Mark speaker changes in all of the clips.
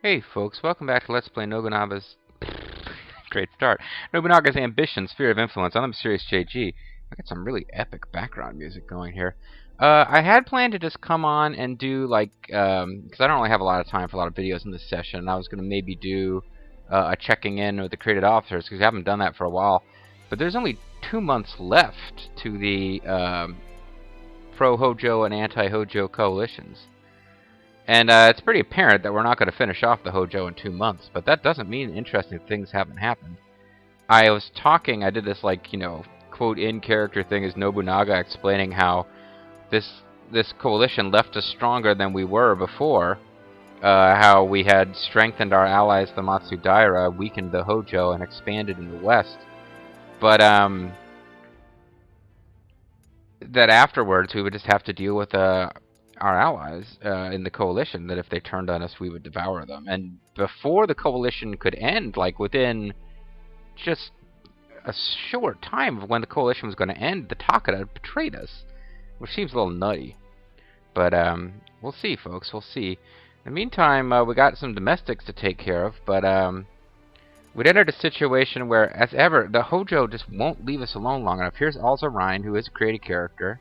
Speaker 1: Hey folks, welcome back to Let's Play Nobunaga's great start. Nobunaga's Ambition, Sphere of Influence. I'm Mysterious JG. I got some really epic background music going here. I had planned to just come on and do like, because I don't really have a lot of time for a lot of videos in this session, and I was going to maybe do a checking in with the created officers, because I haven't done that for a while. But there's only 2 months left to the pro-Hojo and anti-Hojo coalitions. And it's pretty apparent that we're not going to finish off the Hojo in 2 months, but that doesn't mean interesting things haven't happened. I did this like, quote in character thing as Nobunaga explaining how this coalition left us stronger than we were before, how we had strengthened our allies, the Matsudaira, weakened the Hojo, and expanded in the west. But that afterwards we would just have to deal with our allies in the coalition, that if they turned on us, we would devour them. And before the coalition could end, like within just a short time of when the coalition was going to end, the Takeda betrayed us, which seems a little nutty. But we'll see, folks. We'll see. In the meantime, we got some domestics to take care of, but we'd entered a situation where, as ever, the Hojo just won't leave us alone long enough. Here's Alzarine, who is a created character.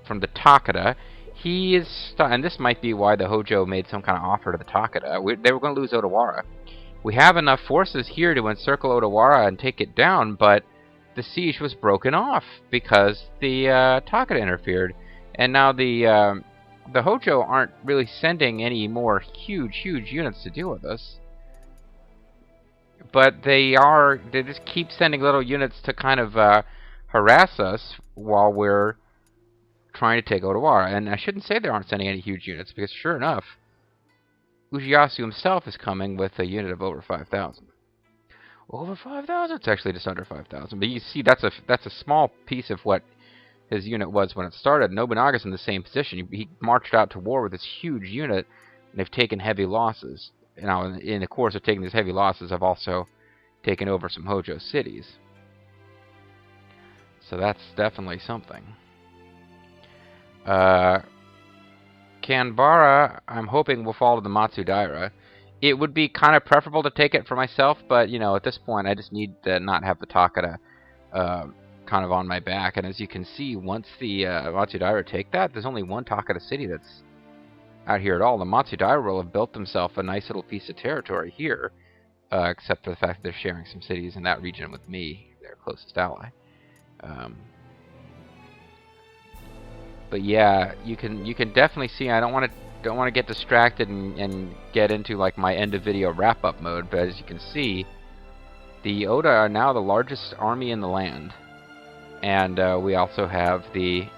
Speaker 1: From the Takeda. He is, and this might be why the Hojo made some kind of offer to the Takeda. They were going to lose Odawara. We have enough forces here to encircle Odawara and take it down, but the siege was broken off because the Takeda interfered, and now the Hojo aren't really sending any more huge units to deal with us. But they just keep sending little units to kind of harass us while we're trying to take Odawara. And I shouldn't say they aren't sending any huge units, because sure enough, Ujiyasu himself is coming with a unit of over 5,000. Over 5,000? It's actually just under 5,000. But you see, that's a small piece of what his unit was when it started. Nobunaga's in the same position. He marched out to war with this huge unit, and they've taken heavy losses. Now, in the course of taking these heavy losses, I've also taken over some Hojo cities. So that's definitely something. Canberra, I'm hoping, will fall to the Matsudaira. It would be kind of preferable to take it for myself, but, at this point, I just need to not have the Takeda kind of on my back. And as you can see, once the Matsudaira take that, there's only one Takeda city that's out here at all. The Matsudaira will have built themselves a nice little piece of territory here, except for the fact that they're sharing some cities in that region with me, their closest ally. But yeah, you can definitely see. I don't want to get distracted and get into like my end of video wrap up mode. But as you can see, the Oda are now the largest army in the land, and we also have the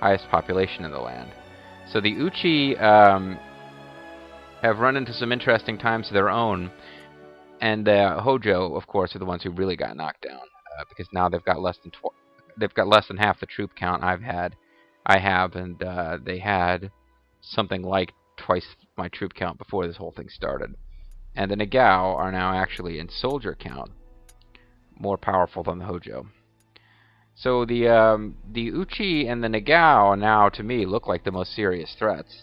Speaker 1: highest population in the land. So the Uchi have run into some interesting times of their own, and the Hojo, of course, are the ones who really got knocked down because now they've got less than half the troop count I have, and they had something like twice my troop count before this whole thing started. And the Nagao are now actually, in soldier count, more powerful than the Hojo. So the Uchi and the Nagao now, to me, look like the most serious threats.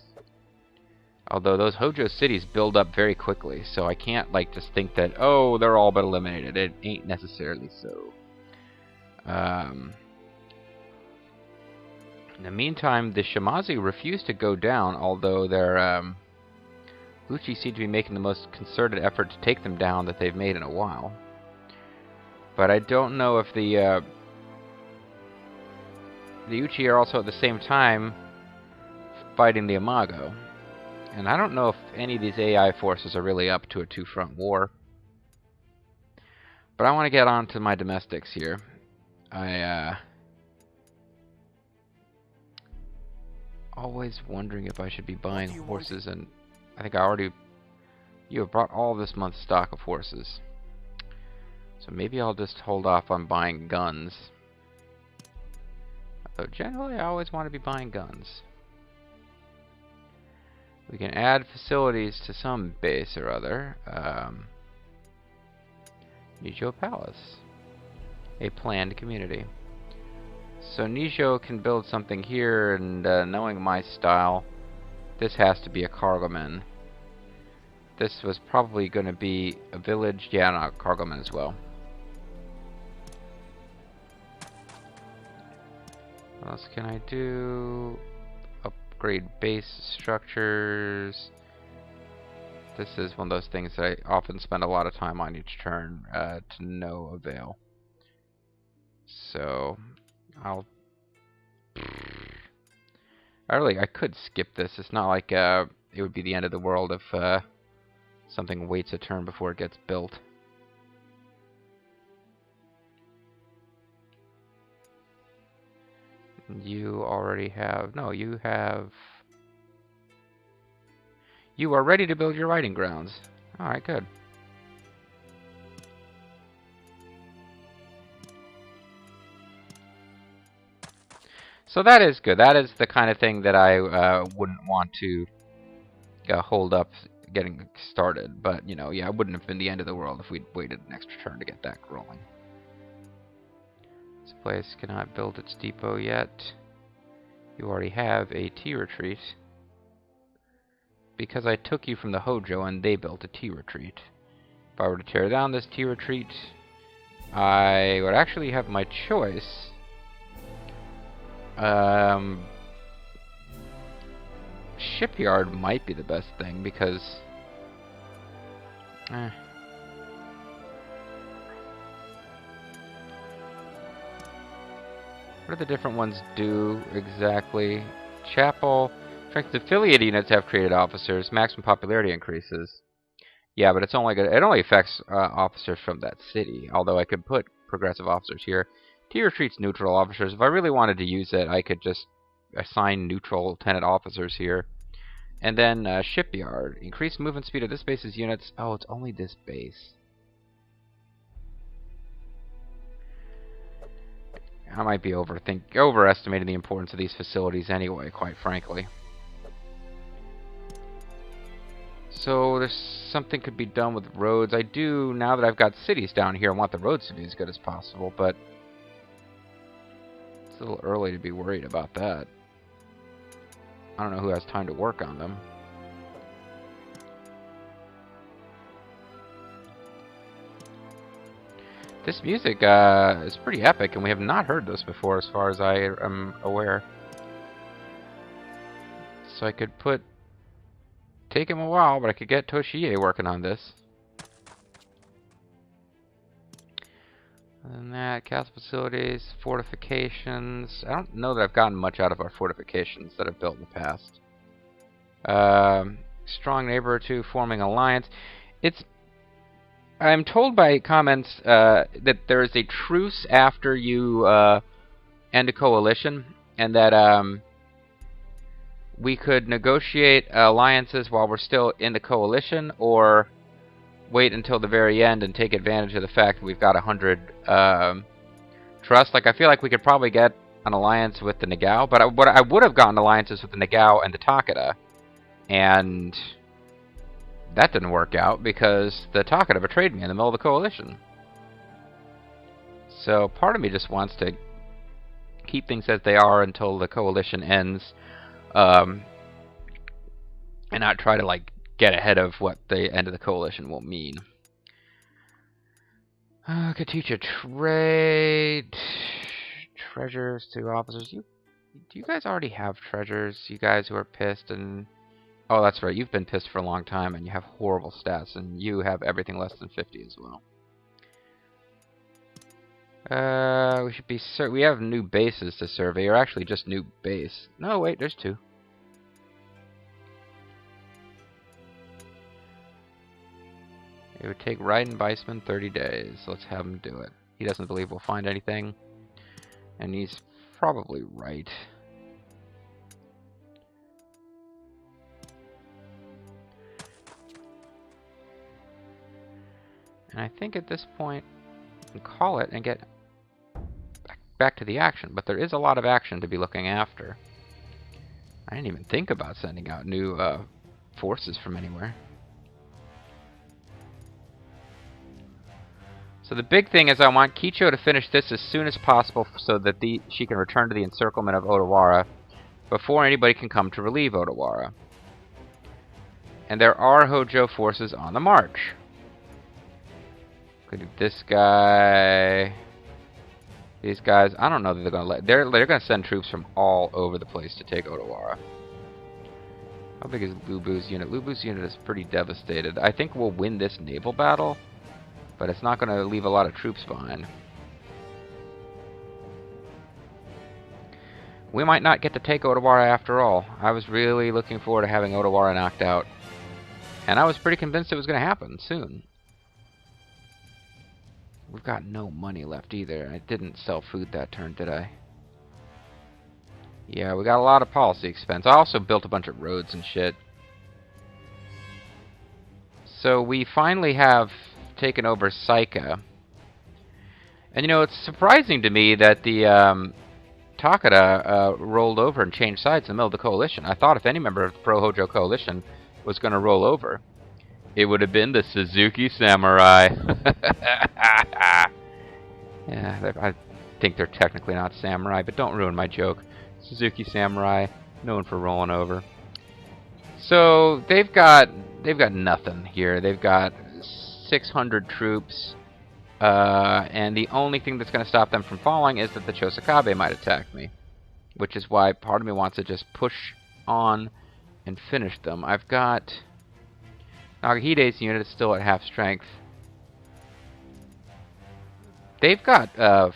Speaker 1: Although those Hojo cities build up very quickly, so I can't just think that, oh, they're all but eliminated. It ain't necessarily so. In the meantime, the Shimazu refuse to go down, although their Uchi seem to be making the most concerted effort to take them down that they've made in a while. But I don't know if the Uchi are also at the same time fighting the Imago. And I don't know if any of these AI forces are really up to a two-front war. But I want to get on to my domestics here. Always wondering if I should be buying horses, and I think you have brought all this month's stock of horses. So maybe I'll just hold off on buying guns. Though generally I always want to be buying guns. We can add facilities to some base or other. Nijo Palace. A planned community. So Nijo can build something here, and knowing my style, This has to be a cargoman. This was probably going to be a village. Yeah, no, a cargoman as well. What else can I do? Upgrade base structures. This is one of those things that I often spend a lot of time on each turn to no avail. So, I could skip this. It's not like it would be the end of the world if something waits a turn before it gets built. You already have... No, you have... You are ready to build your riding grounds. Alright, good. So that is good. That is the kind of thing that I wouldn't want to hold up getting started. But, you know, yeah, it wouldn't have been the end of the world if we'd waited an extra turn to get that rolling. This place cannot build its depot yet. You already have a tea retreat. Because I took you from the Hojo and they built a tea retreat. If I were to tear down this tea retreat, I would actually have my choice. Shipyard might be the best thing because... What do the different ones do exactly? Chapel. In fact, affiliate units have created officers. Maximum popularity increases. Yeah, but it's only good. It only affects officers from that city. Although I could put progressive officers here. Tea retreats neutral officers. If I really wanted to use it, I could just assign neutral lieutenant officers here. And then shipyard. Increase movement speed of this base's units. Oh, it's only this base. I might be overestimating the importance of these facilities anyway, quite frankly. So there's something could be done with roads. I do, now that I've got cities down here, I want the roads to be as good as possible, but it's a little early to be worried about that. I don't know who has time to work on them. This music is pretty epic, and we have not heard this before as far as I am aware. So I could take him a while, but I could get Toshiie working on this. Other than that, castle facilities, fortifications. I don't know that I've gotten much out of our fortifications that I've built in the past. Strong neighbor or two forming alliance. I'm told by comments that there is a truce after you end a coalition, and that we could negotiate alliances while we're still in the coalition, or wait until the very end and take advantage of the fact that we've got 100 trust. Like, I feel like we could probably get an alliance with the Nagao, but I would have gotten alliances with the Nagao and the Takeda, and that didn't work out because the Takeda betrayed me in the middle of the coalition. So part of me just wants to keep things as they are until the coalition ends, and not try to, like, get ahead of what the end of the coalition will mean. Could teach a trade. Treasures to officers. Do you guys already have treasures? You guys who are pissed and... Oh, that's right. You've been pissed for a long time, and you have horrible stats, and you have everything less than 50 as well. We should be we have new bases to survey, or actually just new base. No, wait, there's two. It would take Raiden Weissman 30 days. Let's have him do it. He doesn't believe we'll find anything, and he's probably right. And I think at this point, we can call it and get back to the action. But there is a lot of action to be looking after. I didn't even think about sending out new forces from anywhere. So the big thing is I want Kicho to finish this as soon as possible so that she can return to the encirclement of Odawara before anybody can come to relieve Odawara. And there are Hojo forces on the march. Could this guy... These guys, I don't know that they're gonna let... They're gonna send troops from all over the place to take Odawara. How big is Lubu's unit? Lubu's unit is pretty devastated. I think we'll win this naval battle, but it's not gonna leave a lot of troops behind. We might not get to take Odawara after all. I was really looking forward to having Odawara knocked out. And I was pretty convinced it was going to happen soon. We've got no money left either. I didn't sell food that turn, did I? Yeah, we got a lot of policy expense. I also built a bunch of roads and shit. So we finally have taken over Saika. And you know, it's surprising to me that the Takeda rolled over and changed sides in the middle of the coalition. I thought if any member of the Pro-Hojo coalition was going to roll over, it would have been the Suzuki Samurai. Yeah, I think they're technically not samurai, but don't ruin my joke. Suzuki Samurai, known for rolling over. So they've got nothing here. They've got 600 troops, and the only thing that's going to stop them from falling is that the Chosakabe might attack me, which is why part of me wants to just push on and finish them. I've got Nagahide's unit is still at half strength. They've got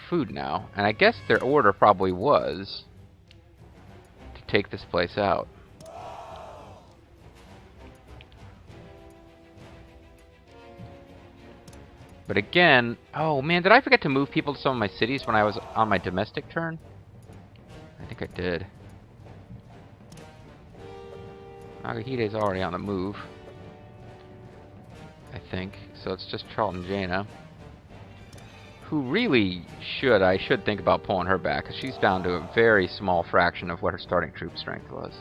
Speaker 1: food now, and I guess their order probably was to take this place out. But again, oh man, did I forget to move people to some of my cities when I was on my domestic turn? I think I did. Nagahide's already on the move, I think. So it's just Charlton Jaina, who really I should think about pulling her back, because she's down to a very small fraction of what her starting troop strength was.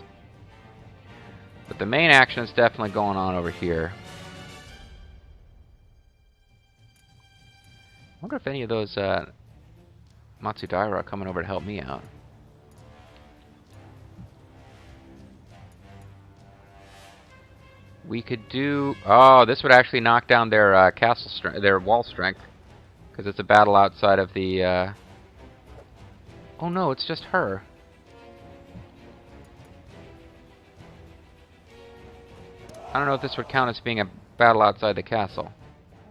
Speaker 1: But the main action is definitely going on over here. I wonder if any of those Matsudaira are coming over to help me out. We could do... Oh, this would actually knock down their castle strength, their wall strength, because it's a battle outside of the... Oh no, it's just her. I don't know if this would count as being a battle outside the castle.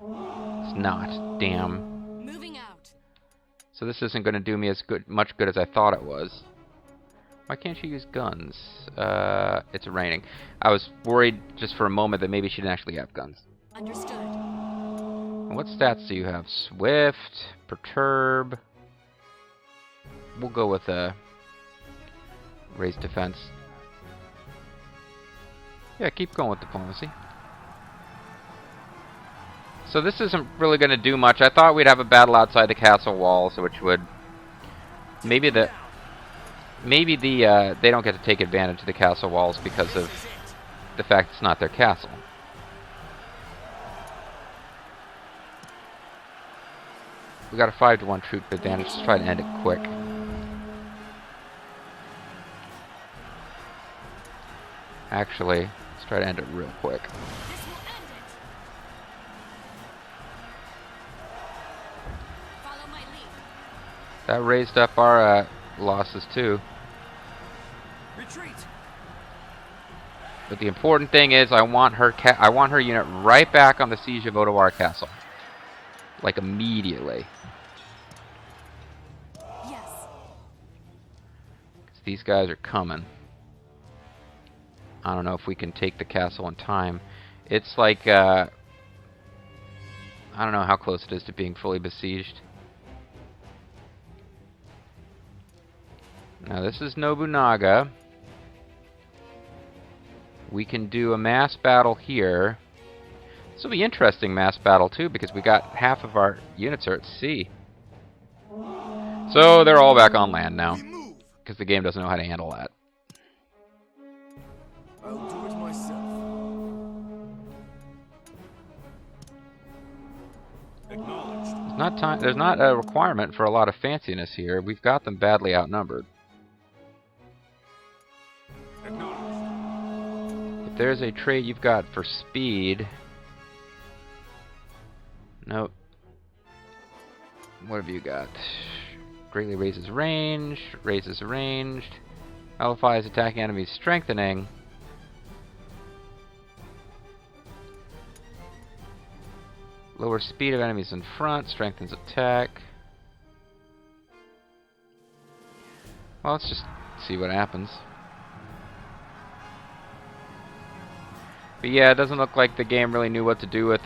Speaker 1: It's not. Damn.
Speaker 2: Moving out.
Speaker 1: So this isn't going to do me as much good as I thought it was. Why can't she use guns? It's raining. I was worried just for a moment that maybe she didn't actually have guns.
Speaker 2: Understood.
Speaker 1: And what stats do you have? Swift, Perturb. We'll go with raised defense. Yeah, keep going with diplomacy. So this isn't really going to do much. I thought we'd have a battle outside the castle walls, which would maybe they don't get to take advantage of the castle walls because of the fact it's not their castle. We got a 5-to-1 troop advantage. Let's try to end it quick. Actually, let's try to end it real quick. That raised up our losses too.
Speaker 2: Retreat.
Speaker 1: But the important thing is, I want her unit right back on the siege of Odawara Castle, like immediately.
Speaker 2: Yes.
Speaker 1: 'Cause these guys are coming. I don't know if we can take the castle in time. It's like I don't know how close it is to being fully besieged. Now this is Nobunaga. We can do a mass battle here. This will be interesting mass battle too, because we got half of our units are at sea. So they're all back on land now, because the game doesn't know how to handle that.
Speaker 2: I'll do it myself.
Speaker 1: Acknowledged. There's not a requirement for a lot of fanciness here. We've got them badly outnumbered. there's a trait you've got for speed. Nope. What have you got? Greatly raises range, raises ranged, amplifies attacking enemies strengthening. Lower speed of enemies in front, strengthens attack. Well, let's just see what happens. But yeah, it doesn't look like the game really knew what to do with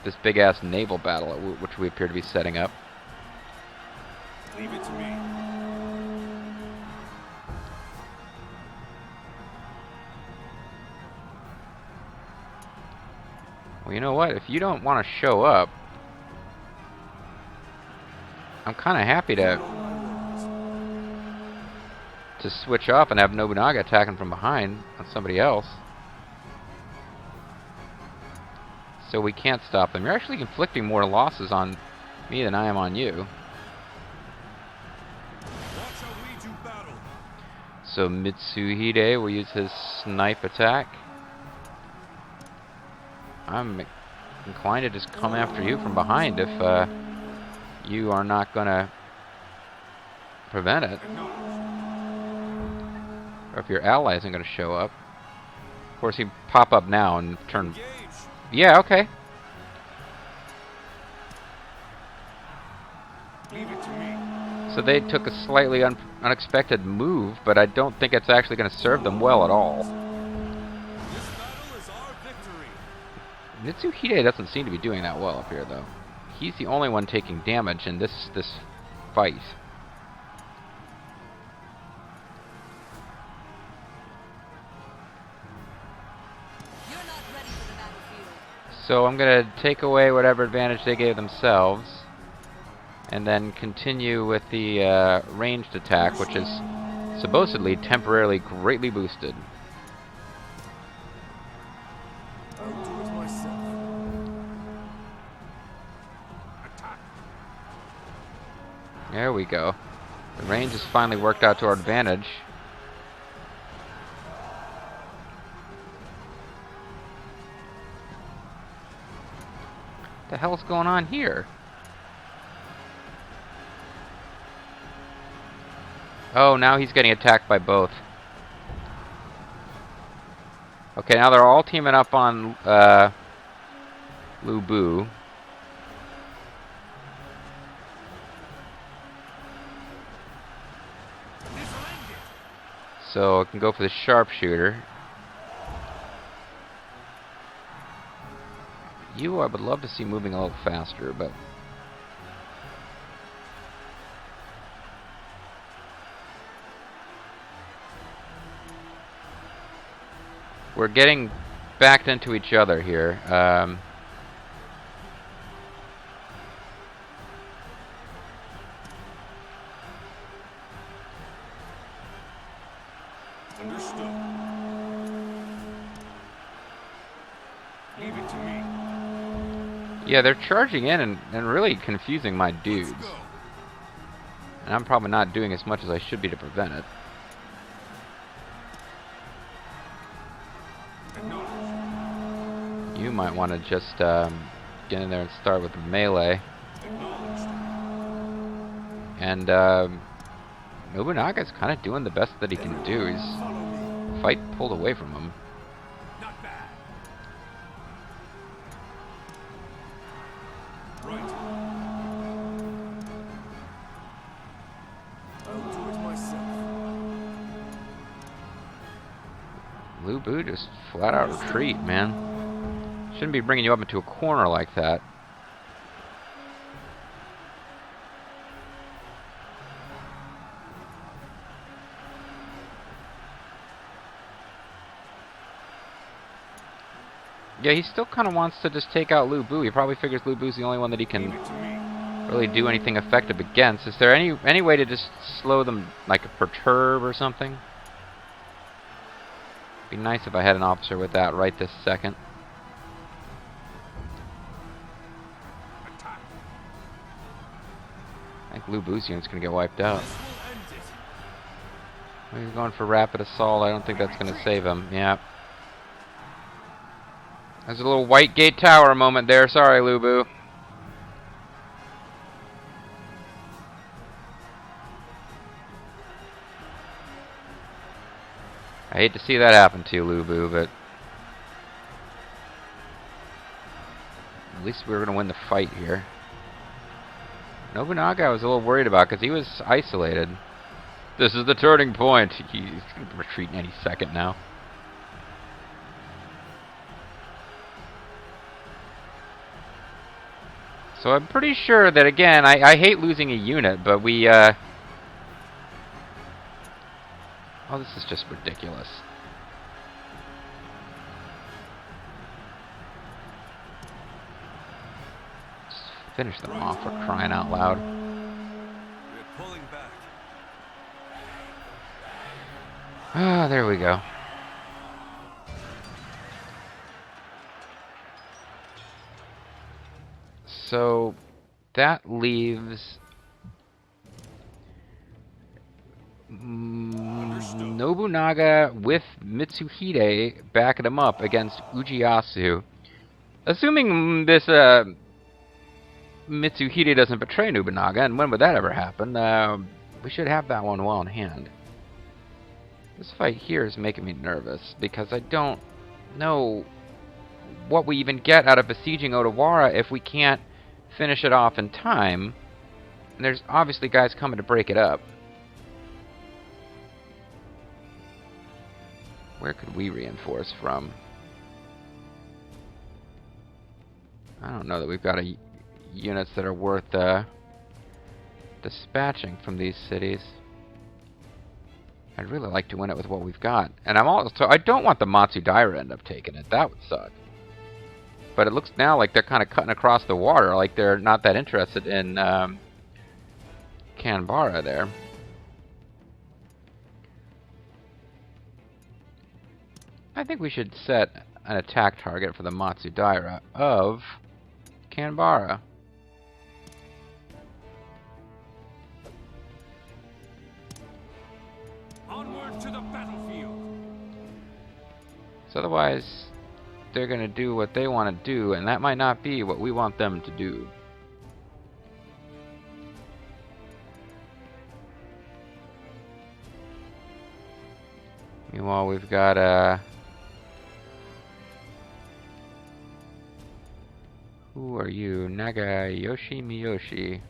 Speaker 1: this big-ass naval battle, which we appear to be setting up.
Speaker 2: Leave it to me.
Speaker 1: Well, you know what? If you don't want to show up, I'm kind of happy to switch off and have Nobunaga attacking from behind on somebody else. So we can't stop them. You're actually inflicting more losses on me than I am on you.
Speaker 2: Watch how we do battle.
Speaker 1: So Mitsuhide will use his snipe attack. I'm inclined to just come after you from behind if you are not going to prevent it. Or if your ally isn't going to show up. Of course, he'd pop up now and turn...
Speaker 2: Engage.
Speaker 1: Yeah, okay.
Speaker 2: Leave it to me.
Speaker 1: So they took a slightly unexpected move, but I don't think it's actually going to serve them well at all.
Speaker 2: This battle is our victory.
Speaker 1: Mitsuhide doesn't seem to be doing that well up here, though. He's the only one taking damage in this fight.
Speaker 2: You're not ready for the battlefield.
Speaker 1: So I'm going to take away whatever advantage they gave themselves, and then continue with the ranged attack, which is supposedly temporarily greatly boosted.
Speaker 2: I'll do it myself. Attack.
Speaker 1: There we go. The range has finally worked out to our advantage. What the hell's going on here? Oh, now he's getting attacked by both. Okay, now they're all teaming up on Lu Bu. So I can go for the sharpshooter. You, I would love to see moving a little faster, but... we're getting backed into each other here.
Speaker 2: Understood. Leave it to me.
Speaker 1: Yeah, they're charging in and really confusing my dudes.
Speaker 2: Let's go.
Speaker 1: And I'm probably not doing as much as I should be to prevent it.
Speaker 2: Acknowledged.
Speaker 1: You might want to just get in there and start with the melee.
Speaker 2: Acknowledged.
Speaker 1: And Nobunaga's kind of doing the best that he can do. He's
Speaker 2: Follow me.
Speaker 1: fight pulled away from him.
Speaker 2: Not bad. Right. I'll do it myself.
Speaker 1: Lu Bu just flat out retreat, man. Shouldn't be bringing you up into a corner like that. Yeah, he still kind of wants to just take out Lu Bu. He probably figures Lu Bu's the only one that he
Speaker 2: Leave
Speaker 1: can
Speaker 2: it to me.
Speaker 1: really do anything effective against. Is there any way to just slow them, like a perturb or something? Be nice if I had an officer with that right this second.
Speaker 2: Attack.
Speaker 1: I think Lu Bu's unit's gonna get wiped out.
Speaker 2: This will end it.
Speaker 1: He's going for rapid assault. I don't think that's going to save him. Yeah. There's a little White Gate Tower moment there. Sorry, Lubu. I hate to see that happen to you, Lubu, but at least we're going to win the fight here. Nobunaga I was a little worried about because he was isolated. This is the turning point. He's going to retreat any second now. So I'm pretty sure that, again, I hate losing a unit, but we, oh, this is just ridiculous. Just finish them off for crying out loud.
Speaker 3: We're pulling back.
Speaker 1: Ah, there we go. So that leaves Nobunaga with Mitsuhide backing him up against Ujiyasu. Assuming this Mitsuhide doesn't betray Nobunaga, and when would that ever happen? We should have that one well in hand. This fight here is making me nervous because I don't know what we even get out of besieging Odawara if we can't finish it off in time. And there's obviously guys coming to break it up. Where could we reinforce from? I don't know that we've got units that are worth dispatching from these cities. I'd really like to win it with what we've got. And I don't want the Matsudaira to end up taking it. That would suck. But it looks now like they're kind of cutting across the water, like they're not that interested in Canberra there. I think we should set an attack target for the Matsudaira of Canberra.
Speaker 3: Onward to the battlefield.
Speaker 1: So otherwise, they're going to do what they want to do, and that might not be what we want them to do. Meanwhile, we've got who are you? Nagayoshi Miyoshi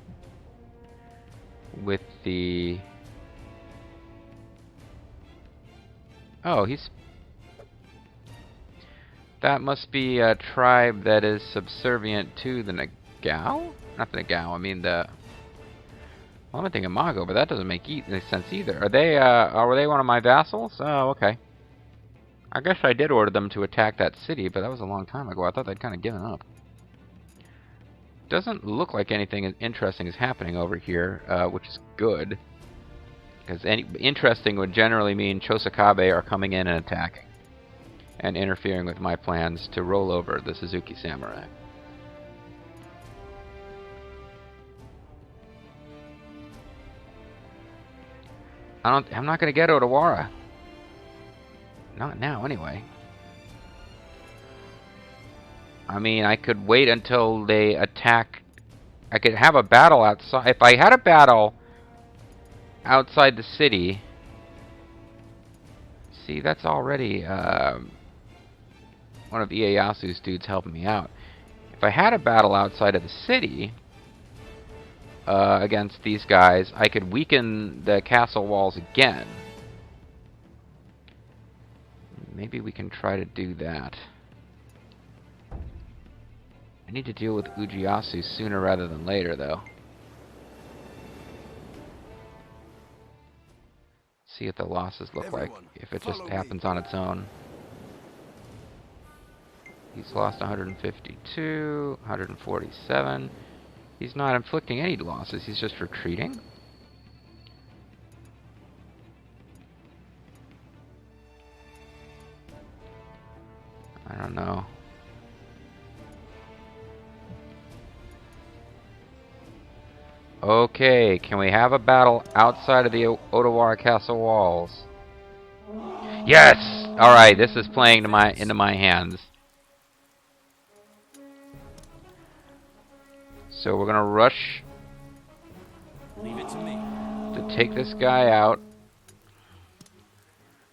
Speaker 1: with the... Oh, that must be a tribe that is subservient to the Nagao? Not the Nagao, I mean the... Well, I'm thinking Mago, but that doesn't make any sense either. Are they one of my vassals? Oh, okay. I guess I did order them to attack that city, but that was a long time ago. I thought they'd kind of given up. Doesn't look like anything interesting is happening over here, which is good. Because interesting would generally mean Chosakabe are coming in and attacking. And interfering with my plans to roll over the Suzuki Samurai. I'm not going to get Odawara. Not now, anyway. I mean, I could wait until they attack. I could have a battle outside. If I had a battle outside the city... See, that's already one of Ieyasu's dudes helping me out. If I had a battle outside of the city against these guys, I could weaken the castle walls again. Maybe we can try to do that. I need to deal with Ujiyasu sooner rather than later, though. See what the losses look like, if it just happens on its own. He's lost 152, 147. He's not inflicting any losses, he's just retreating. I don't know. Okay, can we have a battle outside of the Odawara Castle walls? Yes! Alright, this is playing into my hands. So we're gonna rush
Speaker 3: Leave it to me.
Speaker 1: to take this guy out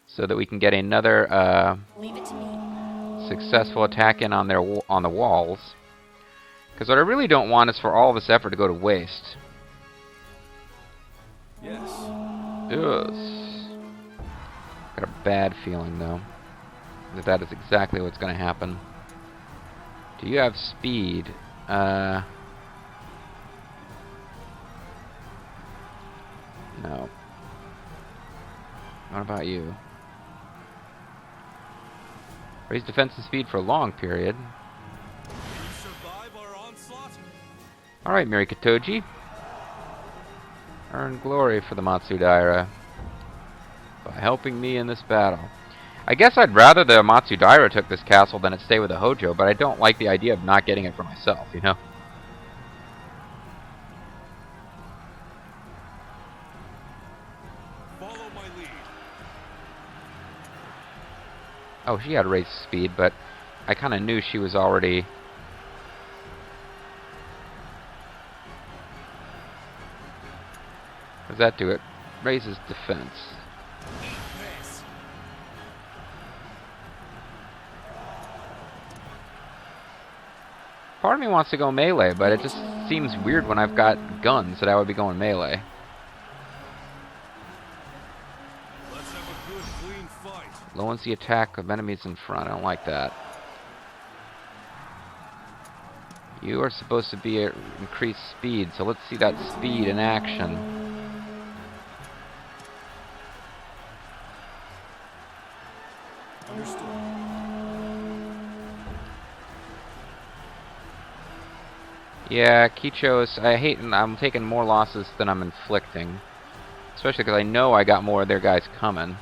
Speaker 1: so that we can get another
Speaker 2: Leave it to me.
Speaker 1: successful attack in on on the walls. Because what I really don't want is for all of this effort to go to waste.
Speaker 3: Yes.
Speaker 1: Yes. Got a bad feeling though that is exactly what's going to happen. Do you have speed? No. What about you? Raise defense and speed for a long period.
Speaker 3: Can you survive our onslaught?
Speaker 1: Alright, Mirikitoji. Earn glory for the Matsudaira by helping me in this battle. I guess I'd rather the Matsudaira took this castle than it stay with the Hojo, but I don't like the idea of not getting it for myself, you know?
Speaker 3: Follow my lead.
Speaker 1: Oh, she had race speed, but I kind of knew she was already... What does that do? It raises defense.
Speaker 3: This.
Speaker 1: Part of me wants to go melee, but it just seems weird when I've got guns that I would be going melee.
Speaker 3: Let's have a good, clean fight.
Speaker 1: Lowers the attack of enemies in front. I don't like that. You are supposed to be at increased speed, so let's see that speed in action.
Speaker 3: Understood.
Speaker 1: Yeah, Kichos, I hate, and I'm taking more losses than I'm inflicting. Especially because I know I got more of their guys coming.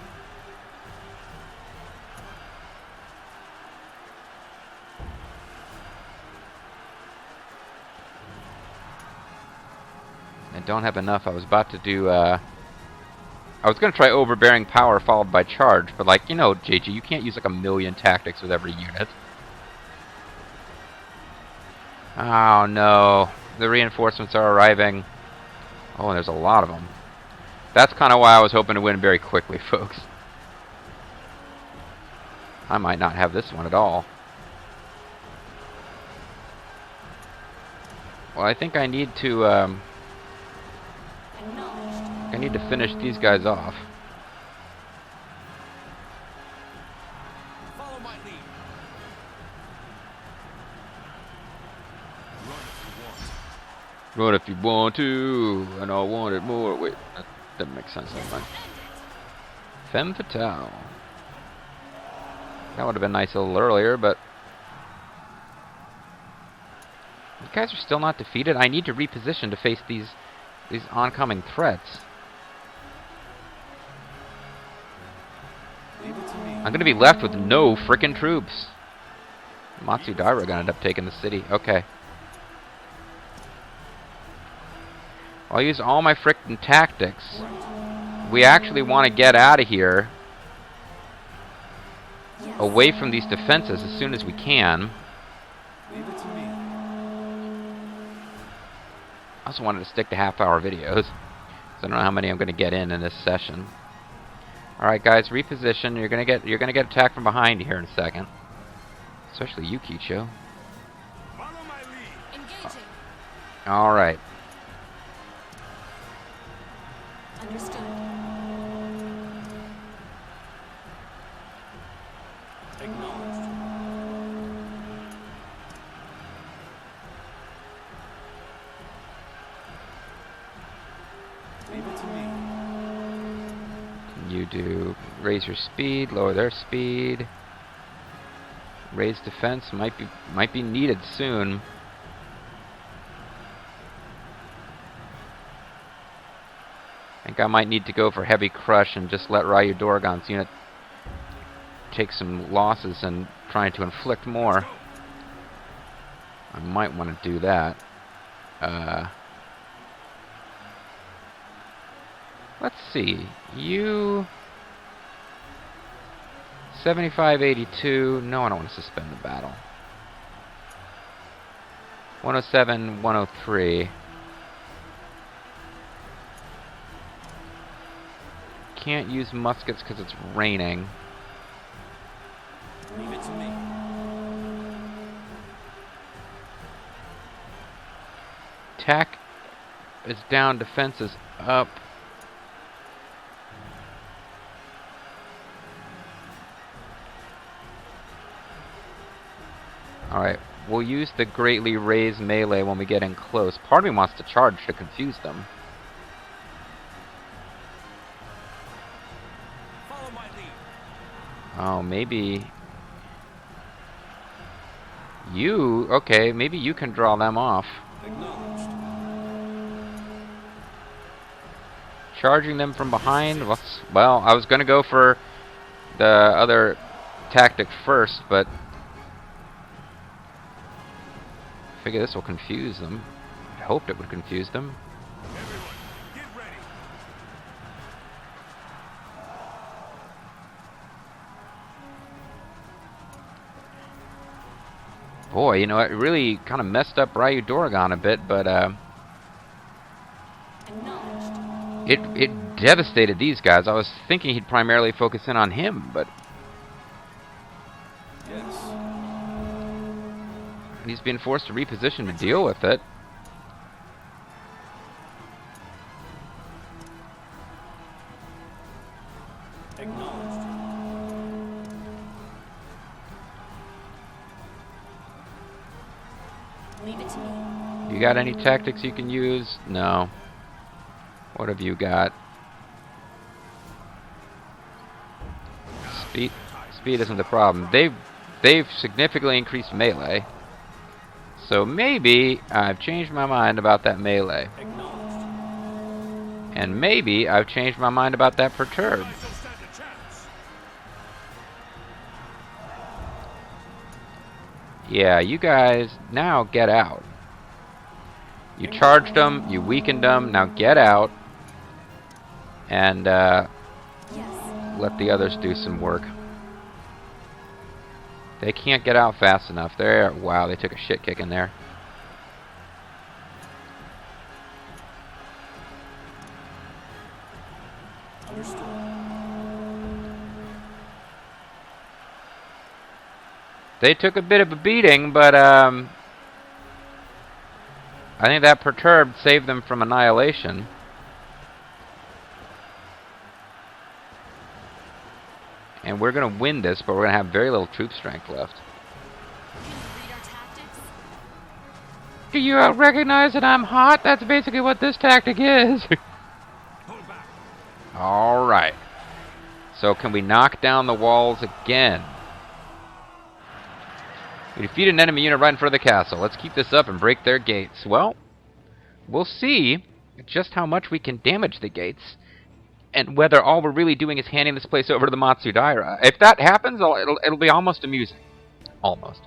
Speaker 1: I don't have enough. I was about to do, I was going to try overbearing power followed by charge, but like, you know, JG, you can't use like a million tactics with every unit. Oh no, the reinforcements are arriving. Oh, and there's a lot of them. That's kind of why I was hoping to win very quickly, folks. I might not have this one at all. Well, I think I need to, I need to finish these guys off.
Speaker 3: Follow my lead. Run if you want.
Speaker 1: Run if you want to, and I want it more. Wait, that doesn't make sense. Never mind. Femme fatale. That would have been nice a little earlier, but you guys are still not defeated. I need to reposition to face these oncoming threats.
Speaker 3: Leave it to me.
Speaker 1: I'm gonna be left with no frickin' troops. Matsudaira are gonna end up taking the city. Okay. I'll use all my frickin' tactics. We actually want to get out of here, away from these defenses as soon as we can.
Speaker 3: Leave it to me.
Speaker 1: I also wanted to stick to half-hour videos, so I don't know how many I'm gonna get in this session. All right, guys, reposition. You're gonna get attacked from behind here in a second, especially you, Kicho.
Speaker 3: Follow my lead.
Speaker 2: Engaging.
Speaker 1: All right.
Speaker 2: Understood.
Speaker 3: Acknowledged. Leave it to me.
Speaker 1: You do raise your speed, lower their speed. Raise defense might be needed soon. I think I might need to go for heavy crush and just let Ryu Dorgon's unit take some losses and trying to inflict more. I might want to do that. Let's see. You 75-82. No, I don't want to suspend the battle. 107, 103. Can't use muskets because it's raining.
Speaker 3: Leave it to me.
Speaker 1: Attack is down, defense is up. Alright, we'll use the greatly raised melee when we get in close. Part of me wants to charge to confuse them.
Speaker 3: Follow my lead.
Speaker 1: Oh, maybe... You... Okay, maybe you can draw them off.
Speaker 3: Acknowledged.
Speaker 1: Charging them from behind? Well, I was going to go for the other tactic first, but... I figure this will confuse them. I hoped it would confuse them.
Speaker 3: Everyone, get ready.
Speaker 1: Boy, you know, it really kind of messed up Ryu Doragon a bit, but
Speaker 2: Acknowledged.
Speaker 1: it devastated these guys. I was thinking he'd primarily focus in on him, but
Speaker 3: Yes.
Speaker 1: he's being forced to reposition to deal with it.
Speaker 3: Acknowledged.
Speaker 2: Leave it to me.
Speaker 1: You got any tactics you can use? No. What have you got? Speed isn't the problem. They've significantly increased melee. So maybe I've changed my mind about that melee.
Speaker 3: Acknowledged.
Speaker 1: And maybe I've changed my mind about that perturb.
Speaker 3: Guys don't stand a chance.
Speaker 1: Yeah, you guys, now get out. You charged them, you weakened them, now get out. And
Speaker 2: Yes.
Speaker 1: let the others do some work. They can't get out fast enough. Wow, they took a shit kick in there.
Speaker 3: Understood.
Speaker 1: They took a bit of a beating, but I think that perturbed saved them from annihilation. And we're going to win this, but we're going to have very little troop strength left.
Speaker 2: Can you read our tactics?
Speaker 1: Do you recognize that I'm hot? That's basically what this tactic is.
Speaker 3: Hold back.
Speaker 1: Alright. So can we knock down the walls again? We defeat an enemy unit right in front of the castle. Let's keep this up and break their gates. Well, we'll see just how much we can damage the gates. And whether all we're really doing is handing this place over to the Matsudaira. If that happens, it'll be almost amusing. Almost.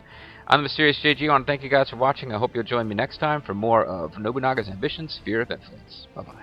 Speaker 1: I'm the Mysterious JG. I want to thank you guys for watching. I hope you'll join me next time for more of Nobunaga's Ambitions, Sphere of Influence. Bye-bye.